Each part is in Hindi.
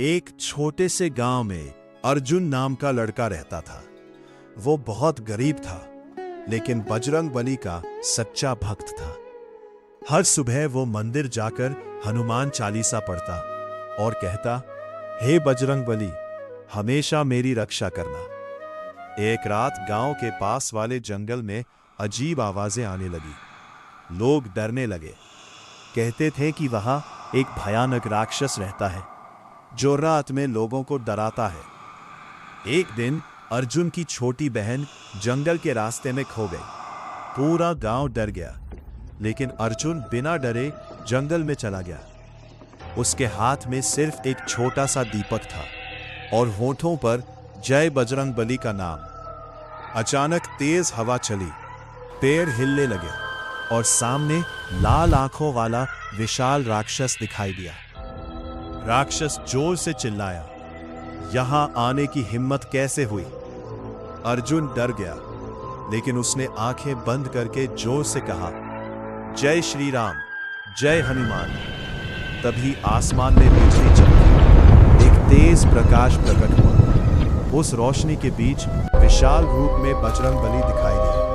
एक छोटे से गांव में अर्जुन नाम का लड़का रहता था। वो बहुत गरीब था, लेकिन बजरंग बली का सच्चा भक्त था। हर सुबह वो मंदिर जाकर हनुमान चालीसा पढ़ता और कहता, हे बजरंग बली, हमेशा मेरी रक्षा करना। एक रात गांव के पास वाले जंगल में अजीब आवाजें आने लगी। लोग डरने लगे। कहते थे कि वहां एक भयानक राक्षस रहता है जो रात में लोगों को डराता है। एक दिन अर्जुन की छोटी बहन जंगल के रास्ते में खो गई। पूरा गांव डर गया, लेकिन अर्जुन बिना डरे जंगल में चला गया। उसके हाथ में सिर्फ एक छोटा सा दीपक था और होठों पर जय बजरंग बली का नाम। अचानक तेज हवा चली, पेड़ हिलने लगे और सामने लाल आंखों वाला विशाल राक्षस दिखाई दिया। राक्षस जोर से चिल्लाया, यहां आने की हिम्मत कैसे हुई? अर्जुन डर गया, लेकिन उसने आंखें बंद करके जोर से कहा, जय श्री राम, जय हनुमान। तभी आसमान में बिजली चमकी, एक तेज प्रकाश प्रकट हुआ। उस रोशनी के बीच विशाल रूप में बजरंग बली दिखाई दिए।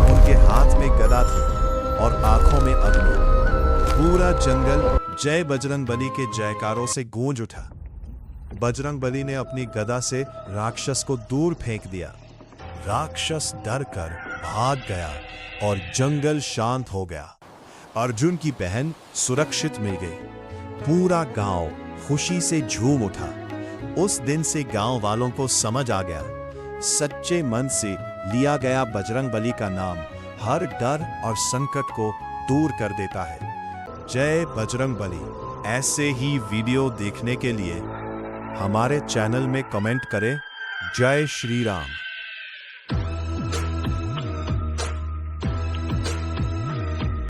उनके हाथ में गदा थी और आंखों में अग्नि। पूरा जंगल जय बजरंग बली के जयकारों से गूंज उठा। बजरंग बली ने अपनी गदा से राक्षस को दूर फेंक दिया। राक्षस डरकर भाग गया और जंगल शांत हो गया। अर्जुन की बहन सुरक्षित मिल गई। पूरा गांव खुशी से झूम उठा। उस दिन से गांव वालों को समझ आ गया, सच्चे मन से लिया गया बजरंग बली का नाम हर डर और संकट को दूर कर देता है। जय बजरंग बली। ऐसे ही वीडियो देखने के लिए हमारे चैनल में कमेंट करें, जय श्री राम।